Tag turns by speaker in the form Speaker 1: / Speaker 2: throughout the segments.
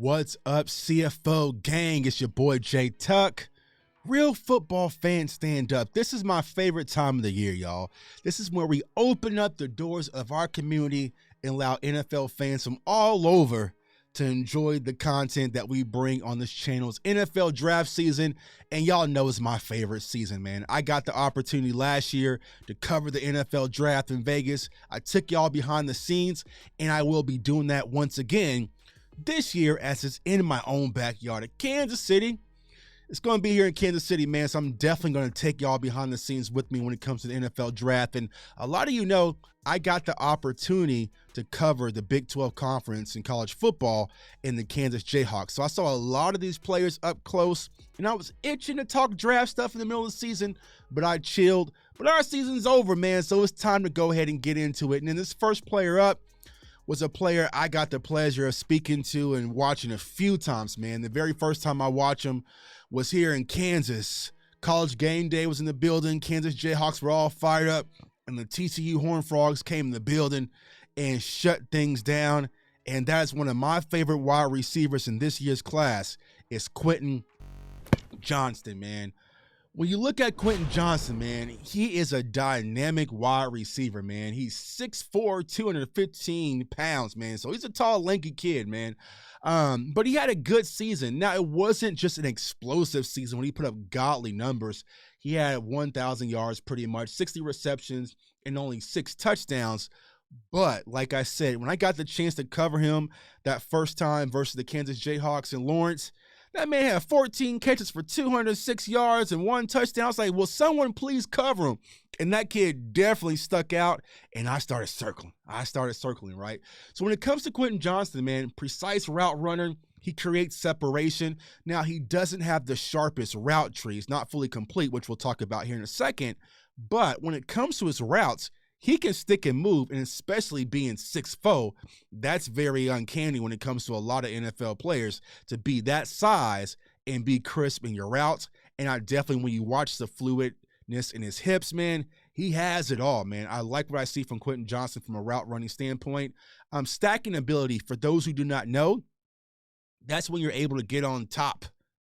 Speaker 1: What's up, CFO gang? It's your boy Jay Tuck. Real football fans stand up. This is my favorite time of the year, y'all. This is where we open up the doors of our community and allow NFL fans from all over to enjoy the content that we bring on this channel. It's NFL draft season, and y'all know it's my favorite season, man. I got the opportunity last year to cover the NFL draft in Vegas. I took y'all behind the scenes, and I will be doing that once again this year as it's in my own backyard of Kansas City. It's going to be here in Kansas City, man, so I'm definitely going to take y'all behind the scenes with me when it comes to the NFL draft. And a lot of you know I got the opportunity to cover the Big 12 Conference in college football in the Kansas Jayhawks. So I saw a lot of these players up close, and I was itching to talk draft stuff in the middle of the season, but I chilled. But our season's over, man, so it's time to go ahead and get into it. And then this first player up was a player I got the pleasure of speaking to and watching a few times, man. The very first time I watched him was here in Kansas. College game day was in the building. Kansas Jayhawks were all fired up, and the TCU Horned Frogs came in the building and shut things down. And that is one of my favorite wide receivers in this year's class. It's Quentin Johnston, man. When you look at Quentin Johnston, man, he is a dynamic wide receiver, man. He's 6'4", 215 pounds, man. So he's a tall, lanky kid, man. But he had a good season. Now, it wasn't just an explosive season when he put up godly numbers. He had 1,000 yards pretty much, 60 receptions, and only 6 touchdowns. But like I said, when I got the chance to cover him that first time versus the Kansas Jayhawks in Lawrence, that man had 14 catches for 206 yards and 1 touchdown. I was like, will someone please cover him? And that kid definitely stuck out, and I started circling, right? So when it comes to Quentin Johnston, man, precise route runner, he creates separation. Now, he doesn't have the sharpest route tree. It's not fully complete, which we'll talk about here in a second. But when it comes to his routes, he can stick and move, and especially being 6'4", that's very uncanny when it comes to a lot of NFL players to be that size and be crisp in your routes. And I definitely, when you watch the fluidness in his hips, man, he has it all, man. I like what I see from Quentin Johnston from a route running standpoint. Stacking ability, for those who do not know, that's when you're able to get on top,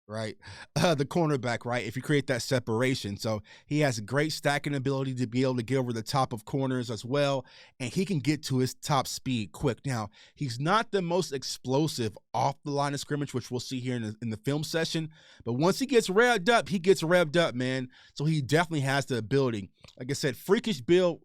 Speaker 1: right? The cornerback, right? If you create that separation. So he has a great stacking ability to be able to get over the top of corners as well. And he can get to his top speed quick. Now, he's not the most explosive off the line of scrimmage, which we'll see here in the film session. But once he gets revved up, he gets revved up, man. So he definitely has the ability. Like I said, freakish build,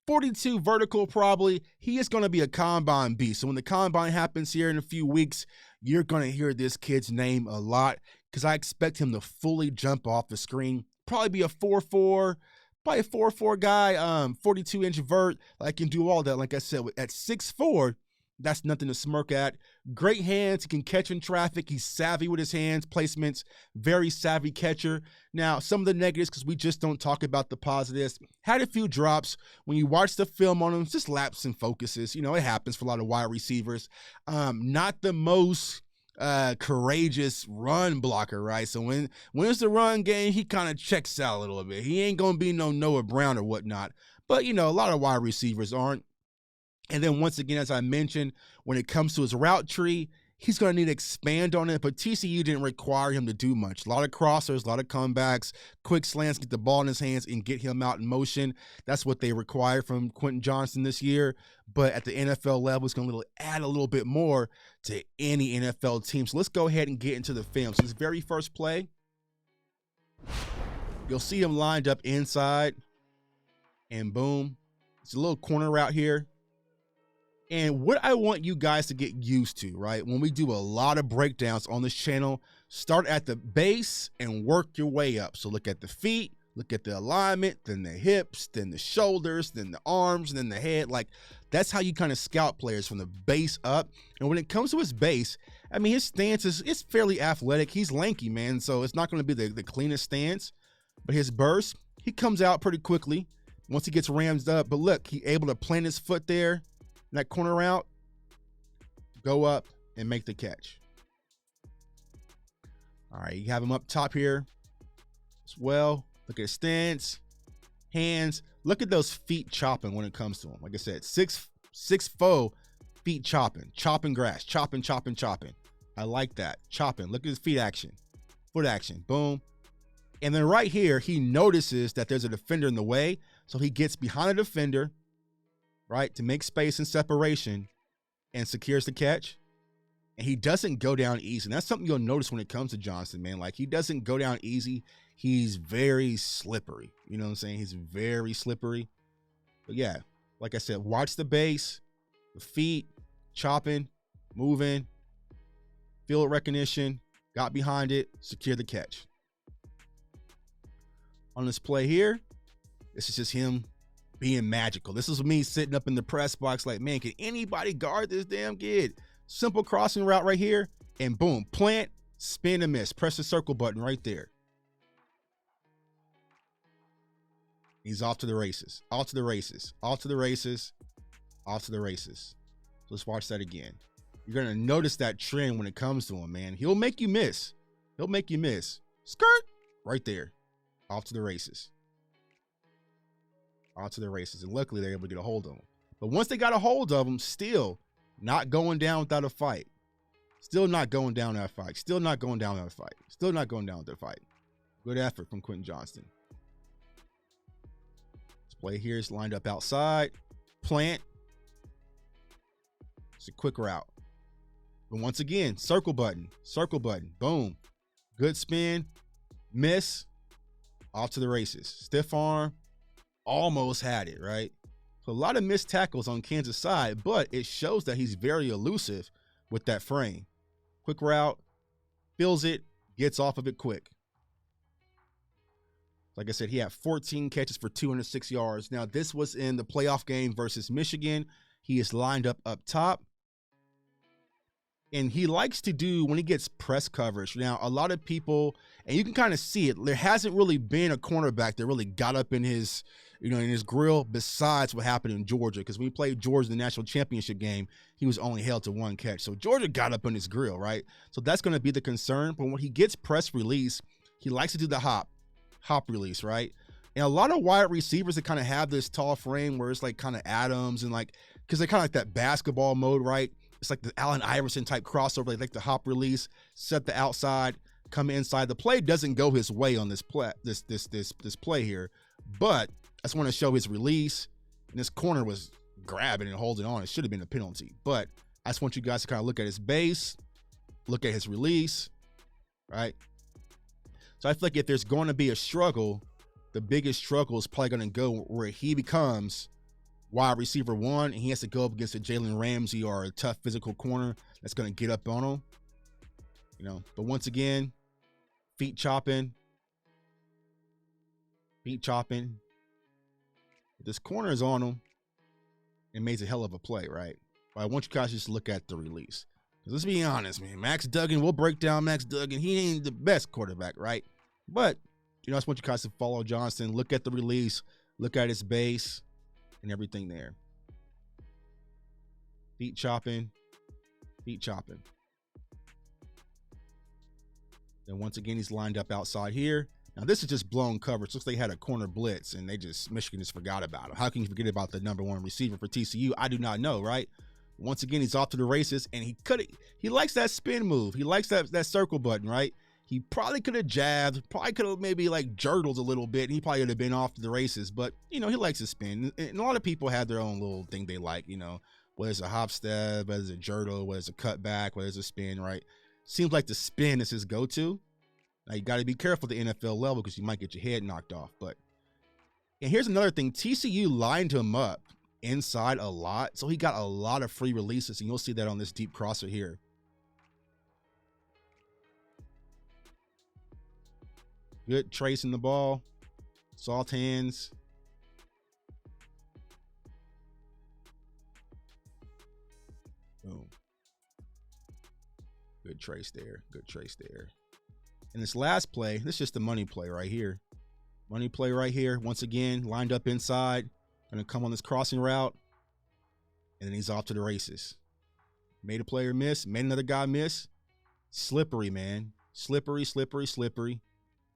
Speaker 1: 42 vertical probably. He is going to be a combine beast. So when the combine happens here in a few weeks, you're going to hear this kid's name a lot, because I expect him to fully jump off the screen. Probably be a 4'4", probably a 4'4" guy, 42-inch vert. I can do all that. Like I said, at 6'4", that's nothing to smirk at. Great hands. He can catch in traffic. He's savvy with his hands, placements, very savvy catcher. Now, some of the negatives, because we just don't talk about the positives, had a few drops. When you watch the film on him, just lapses and focuses. You know, it happens for a lot of wide receivers. Not the most courageous run blocker, right? So when it's the run game, he kind of checks out a little bit. He ain't gonna be no Noah Brown or whatnot, but you know, a lot of wide receivers aren't. And then once again, as I mentioned, when it comes to his route tree, he's going to need to expand on it, but TCU didn't require him to do much. A lot of crossers, a lot of comebacks, quick slants, get the ball in his hands and get him out in motion. That's what they required from Quentin Johnston this year. But at the NFL level, it's going to add a little bit more to any NFL team. So let's go ahead and get into the film. So his very first play, you'll see him lined up inside, and boom, it's a little corner route here. And what I want you guys to get used to, right, when we do a lot of breakdowns on this channel, start at the base and work your way up. So look at the feet, look at the alignment, then the hips, then the shoulders, then the arms, and then the head. Like, that's how you kind of scout players, from the base up. And when it comes to his base, I mean, his stance is fairly athletic. He's lanky, man, so it's not going to be the cleanest stance. But his burst, he comes out pretty quickly once he gets rammed up. But look, he able to plant his foot there, that corner route, go up and make the catch. All right, you have him up top here as well. Look at his stance, hands. Look at those feet chopping when it comes to him. Like I said, 6'4" feet chopping grass, chopping. I like that. Chopping. Look at his feet action. Foot action. Boom. And then right here, he notices that there's a defender in the way. So he gets behind a defender, right, to make space and separation and secures the catch. And he doesn't go down easy. And that's something you'll notice when it comes to Johnston, man. Like, he doesn't go down easy. He's very slippery. You know what I'm saying? He's very slippery. But yeah, like I said, watch the base, the feet, chopping, moving, field recognition, got behind it, secure the catch. On this play here, this is just him being magical. This is me sitting up in the press box like, man, can anybody guard this damn kid? Simple crossing route right here, and boom, plant, spin and miss. Press the circle button right there. He's off to the races, off to the races, off to the races, off to the races. Let's watch that again. You're going to notice that trend when it comes to him, man. He'll make you miss. He'll make you miss. Skirt, right there. Off to the races. Off to the races. And luckily, they're able to get a hold of him. But once they got a hold of him, still not going down without a fight. Still not going down that fight. Still not going down that fight. Still not going down with that fight. Good effort from Quentin Johnston. This play here is lined up outside. Plant. It's a quick route. But once again, circle button. Circle button. Boom. Good spin. Miss. Off to the races. Stiff arm. Almost had it, right? So a lot of missed tackles on Kansas side, but it shows that he's very elusive with that frame. Quick route, feels it, gets off of it quick. Like I said, he had 14 catches for 206 yards. Now, this was in the playoff game versus Michigan. He is lined up top. And he likes to do when he gets press coverage. Now, a lot of people, and you can kind of see it, there hasn't really been a cornerback that really got up in his, in his grill besides what happened in Georgia. Because when he played Georgia in the national championship game, he was only held to one catch. So Georgia got up in his grill, right? So that's going to be the concern. But when he gets press release, he likes to do the hop release, right? And a lot of wide receivers that kind of have this tall frame where it's like kind of Adams and like, because they're kind of like that basketball mode, right? It's like the Allen Iverson type crossover. They like the hop release, set the outside, come inside. The play doesn't go his way on this play, this play here, but I just want to show his release. And this corner was grabbing and holding on. It should have been a penalty, but I just want you guys to kind of look at his base, look at his release, right? So I feel like if there's going to be a struggle, the biggest struggle is probably going to go where he becomes wide receiver one, and he has to go up against a Jalen Ramsey or a tough physical corner that's going to get up on him. But once again, feet chopping. This corner is on him and makes a hell of a play, right? But I want you guys to just look at the release. Because let's be honest, man. Max Duggan, we'll break down Max Duggan. He ain't the best quarterback, right? But, I just want you guys to follow Johnston, look at the release, look at his base, and everything there. Feet chopping. Then once again, he's lined up outside here. Now, this is just blown coverage. Looks like they had a corner blitz, and Michigan just forgot about him. How can you forget about the number one receiver for TCU? I do not know, right? Once again, he's off to the races, and he likes that spin move. He likes that circle button, right? He probably could have jabbed, probably could have maybe like jurtled a little bit, and he probably would have been off to the races. But, he likes to spin. And a lot of people have their own little thing they like, whether it's a hop step, whether it's a jurtle, whether it's a cutback, whether it's a spin, right? Seems like the spin is his go-to. Now, you got to be careful at the NFL level because you might get your head knocked off. And here's another thing. TCU lined him up inside a lot, so he got a lot of free releases, and you'll see that on this deep crosser here. Good tracing the ball, soft hands. Boom. Good trace there. And this last play, this is just the money play right here. Once again, lined up inside. Gonna come on this crossing route. And then he's off to the races. Made a player miss, made another guy miss. Slippery, man. Slippery.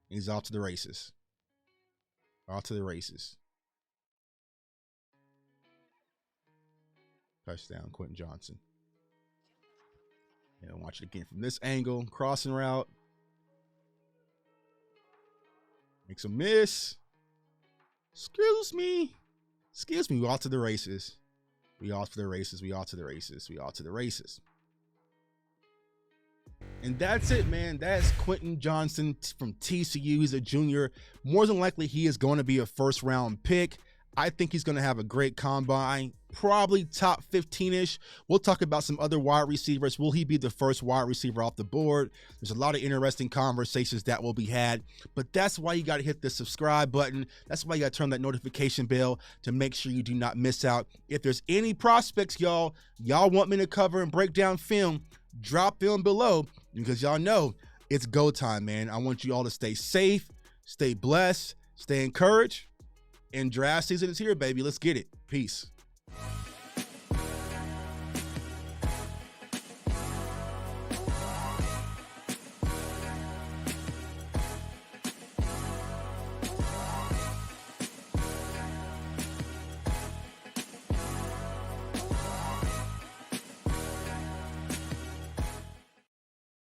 Speaker 1: And he's off to the races. Touchdown, Quentin Johnston. And watch it again from this angle, crossing route. Makes a miss. Excuse me. Excuse me. We off to the races. We off to the races. We off to the races. We off to the races. And that's it, man. That's Quentin Johnston from TCU. He's a junior. More than likely, he is going to be a first-round pick. I think he's going to have a great combine, probably top 15-ish. We'll talk about some other wide receivers. Will he be the first wide receiver off the board? There's a lot of interesting conversations that will be had, but that's why you got to hit the subscribe button. That's why you got to turn that notification bell to make sure you do not miss out. If there's any prospects, y'all want me to cover and break down film, drop film below, because y'all know it's go time, man. I want you all to stay safe, stay blessed, stay encouraged. And draft season is here, baby. Let's get it. Peace.